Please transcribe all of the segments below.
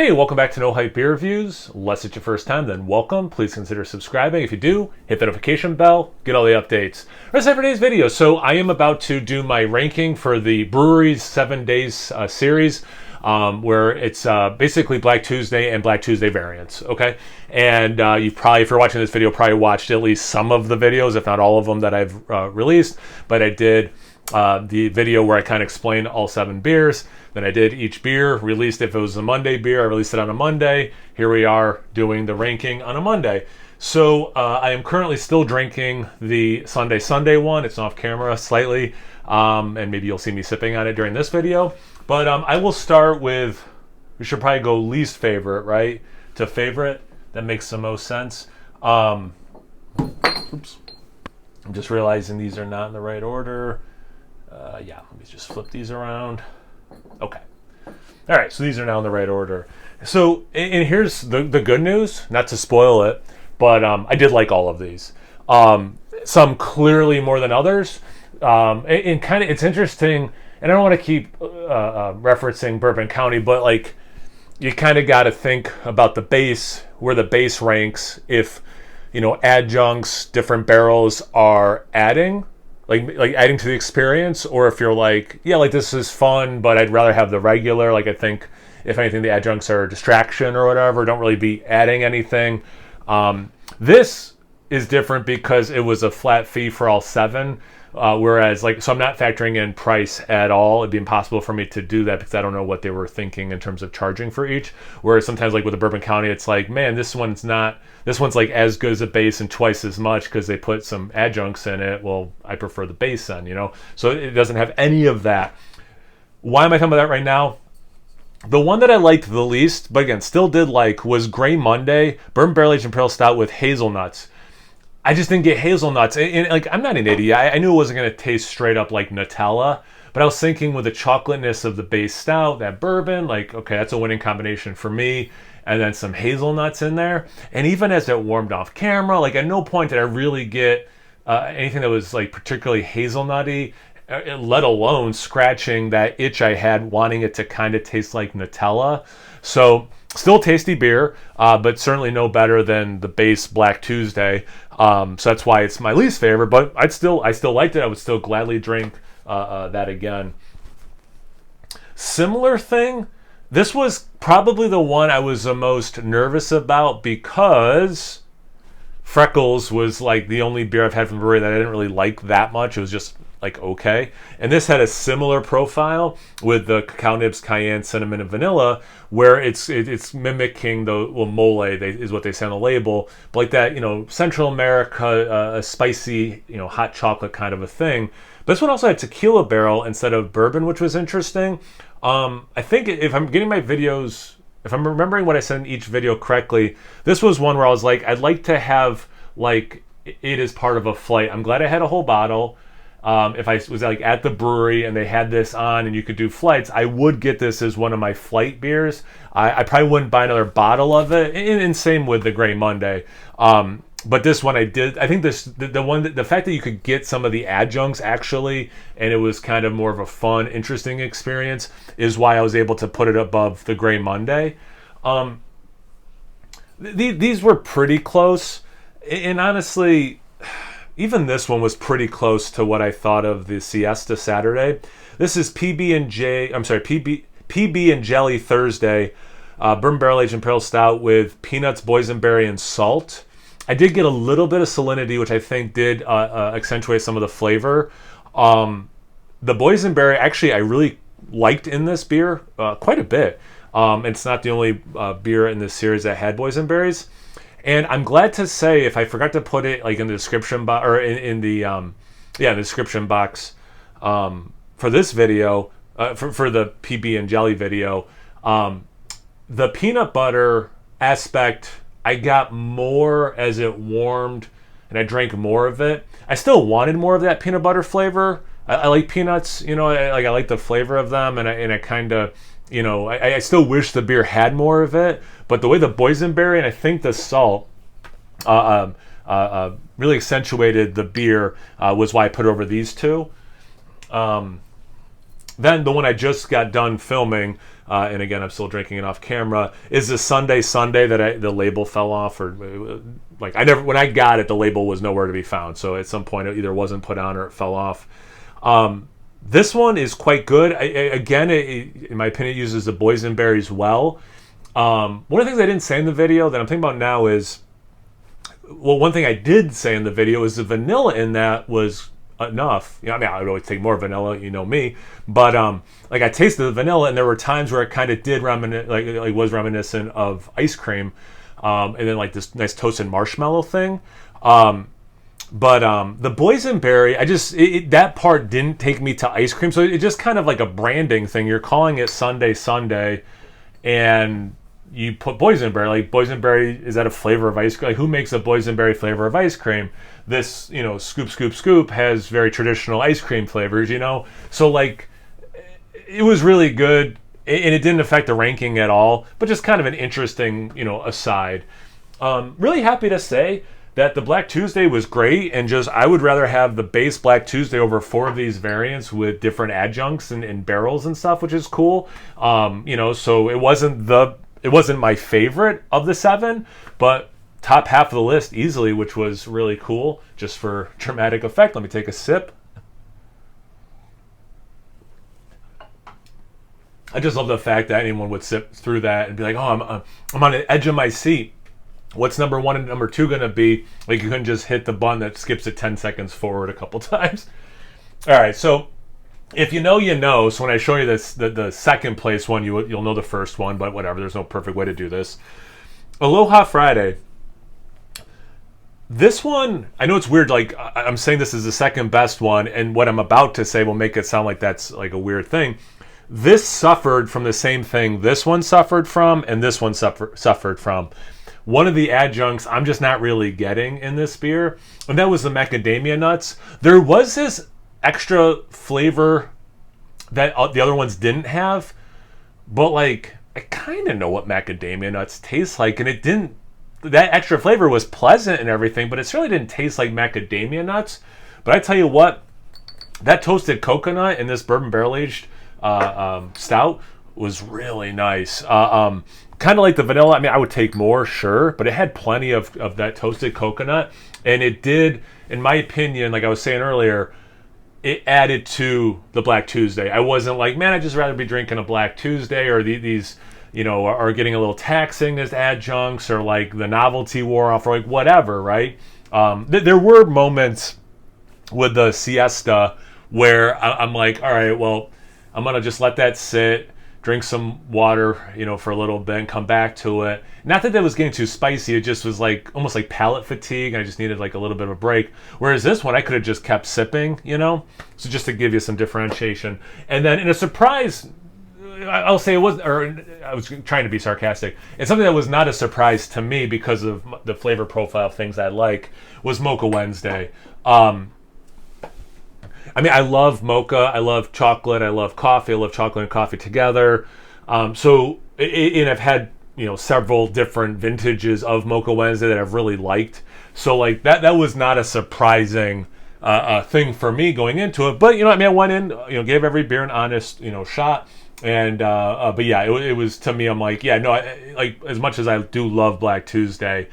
Hey, welcome back to No Hype Beer Reviews. Unless it's your first time, then welcome. Please consider subscribing. If you do, hit the notification bell, get all the updates. That's it for today's video. So I am about to do my ranking for the Bruery's 7 Days series, where it's basically Black Tuesday and Black Tuesday variants, okay? And you've probably, if you're watching this video, probably watched at least some of the videos, if not all of them that I've released. But I did the video where I kind of explained all 7 beers. Then I did each beer, released if it was a Monday beer, I released it on a Monday. Here we are doing the ranking on a Monday. So I am currently still drinking the Sunday one. It's off camera slightly, and maybe you'll see me sipping on it during this video. But I will start with, we should probably go least favorite, right, to favorite. That makes the most sense. Oops. I'm just realizing these are not in the right order. Yeah, let me just flip these around. Okay. All right, so these are now in the right order. So, and here's the good news, not to spoil it, but I did like all of these. Some clearly more than others. And kind of, it's interesting, and I don't want to keep referencing Bourbon County, but like, you kind of got to think about the base, where the base ranks, if, you know, adjuncts, different barrels are adding. Like adding to the experience, or if you're like, yeah, like this is fun, but I'd rather have the regular. Like I think, if anything, the adjuncts are a distraction or whatever. Don't really be adding anything. This is different because it was a flat fee for all 7. Whereas, like, so I'm not factoring in price at all. It'd be impossible for me to do that because I don't know what they were thinking in terms of charging for each. Whereas sometimes, like with the Bourbon County, it's like, man, this one's like as good as a base and twice as much because they put some adjuncts in it. Well, I prefer the base then, you know? So it doesn't have any of that. Why am I talking about that right now? The one that I liked the least, but again, still did like, was Grey Monday, Bourbon Barrel Aged Imperial Stout with hazelnuts. I just didn't get hazelnuts. And like, I'm not an idiot. I knew it wasn't going to taste straight up like Nutella, but I was thinking with the chocolateness of the base stout, that bourbon, like, okay, that's a winning combination for me. And then some hazelnuts in there. And even as it warmed off camera, like at no point did I really get anything that was like particularly hazelnutty, let alone scratching that itch I had wanting it to kind of taste like Nutella. So still tasty beer, but certainly no better than the base Black Tuesday. So that's why it's my least favorite, but I still liked it. I would still gladly drink that again. Similar thing, this was probably the one I was the most nervous about because Freckles was like the only beer I've had from Bruery that I didn't really like that much. It was just like okay. And this had a similar profile with the Cacao Nibs, Cayenne, Cinnamon, and Vanilla, where it's mimicking the mole is what they say on the label, but like that, you know, Central America, a spicy, you know, hot chocolate kind of a thing. But this one also had tequila barrel instead of bourbon, which was interesting. I think if I'm getting my videos, if I'm remembering what I said in each video correctly, this was one where I was like, I'd like to have like it as part of a flight. I'm glad I had a whole bottle. If I was like at the brewery and they had this on and you could do flights, I would get this as one of my flight beers. I probably wouldn't buy another bottle of it, and same with the Grey Monday. But this one I did. I think the fact that you could get some of the adjuncts actually, and it was kind of more of a fun, interesting experience, is why I was able to put it above the Grey Monday. These were pretty close, and honestly, even this one was pretty close to what I thought of the Siesta Saturday. This is PB and Jelly Thursday, Bourbon Barrel Aged Imperial Stout with peanuts, boysenberry, and salt. I did get a little bit of salinity, which I think did accentuate some of the flavor. The boysenberry, actually, I really liked in this beer quite a bit. It's not the only beer in this series that had boysenberries. And I'm glad to say, if I forgot to put it like in the description box, or in the the description box for this video, for the PB and Jelly video, the peanut butter aspect, I got more as it warmed, and I drank more of it. I still wanted more of that peanut butter flavor. I like peanuts, you know, I like the flavor of them, and I kind of, you know, I still wish the beer had more of it, but the way the boysenberry and I think the salt really accentuated the beer was why I put over these two. Then the one I just got done filming, and again I'm still drinking it off camera, is the Sunday that the label fell off, or like when I got it, the label was nowhere to be found. So at some point it either wasn't put on or it fell off. This one is quite good. In my opinion, it uses the boysenberries well. One of the things I didn't say in the video that I'm thinking about now is, well, one thing I did say in the video is the vanilla in that was enough. I mean, I would always take more vanilla, you know me, but like I tasted the vanilla, and there were times where it kind of did was reminiscent of ice cream, and then like this nice toasted marshmallow thing. But the boysenberry, that part didn't take me to ice cream, so it's just kind of like a branding thing. You're calling it Sunday, and you put boysenberry. Like, boysenberry, is that a flavor of ice cream? Like, who makes a boysenberry flavor of ice cream? This, Scoop has very traditional ice cream flavors, So, like, it was really good, and it didn't affect the ranking at all, but just kind of an interesting, aside. Really happy to say that the Black Tuesday was great, and I would rather have the base Black Tuesday over 4 of these variants with different adjuncts and barrels and stuff, which is cool. So it wasn't my favorite of the 7, but top half of the list easily, which was really cool. Just for dramatic effect, let me take a sip. I just love the fact that anyone would sip through that and be like, oh, I'm on the edge of my seat. What's number 1 and number 2 going to be? Like, you couldn't just hit the button that skips it 10 seconds forward a couple times. All right, so if you know, you know. So when I show you this, the second place one, you'll know the first one, but whatever. There's no perfect way to do this. Aloha Friday. This one, I know it's weird. Like, I'm saying this is the second best one, and what I'm about to say will make it sound like that's like a weird thing. This suffered from the same thing this one suffered from, and this one suffered from. One of the adjuncts I'm just not really getting in this beer, and that was the macadamia nuts. There was this extra flavor that the other ones didn't have, but like, I kind of know what macadamia nuts taste like, and it didn't. That extra flavor was pleasant and everything, but it certainly didn't taste like macadamia nuts. But I tell you what, that toasted coconut in this bourbon barrel aged stout was really nice. Kind of like the vanilla. I mean, I would take more, sure, but it had plenty of that toasted coconut, and it did, in my opinion, like I was saying earlier, it added to the Black Tuesday. I wasn't like, man, I'd just rather be drinking a Black Tuesday, or these are getting a little taxing as adjuncts, or like the novelty wore off, or like whatever, right? There were moments with the siesta where I'm like, all right, well, I'm going to just let that sit, drink some water, for a little bit, and come back to it. Not that was getting too spicy, it just was like almost like palate fatigue. I just needed like a little bit of a break. Whereas this one, I could have just kept sipping, So just to give you some differentiation. And then in a surprise, I'll say I was trying to be sarcastic. It's something that was not a surprise to me because of the flavor profile of things I like, was Mocha Wednesday. I mean, I love mocha, I love chocolate, I love coffee, I love chocolate and coffee together. And I've had, several different vintages of Mocha Wednesday that I've really liked. So like that was not a surprising thing for me going into it. But I went in, gave every beer an honest, shot. And but yeah, it was, to me, I'm like, yeah, no, like, as much as I do love Black Tuesday,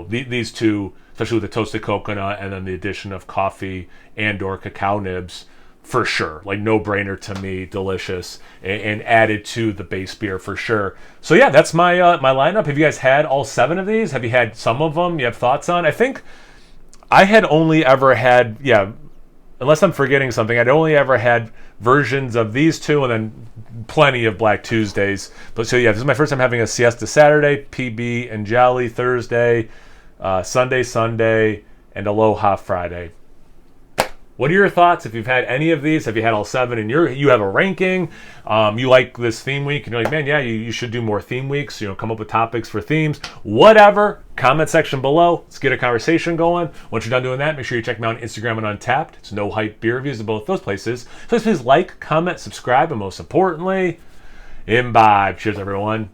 these two, especially with the toasted coconut and then the addition of coffee and or cacao nibs, for sure, like no brainer to me, delicious, and added to the base beer for sure. So yeah, that's my my lineup. Have you guys had all 7 of these? Have you had some of them you have thoughts on? I think I had only ever had, unless I'm forgetting something, I'd only ever had versions of these 2 and then plenty of Black Tuesdays. But so yeah, this is my first time having a Siesta Saturday, PB and Jolly Thursday, Sunday, and Aloha Friday. What are your thoughts if you've had any of these? Have you had all 7 and you have a ranking? You like this theme week and you're like, man, yeah, you should do more theme weeks, come up with topics for themes, whatever. Comment section below. Let's get a conversation going. Once you're done doing that, make sure you check me out on Instagram and Untapped. It's No Hype Beer Reviews in both those places. Please like, comment, subscribe, and most importantly, imbibe. Cheers, everyone.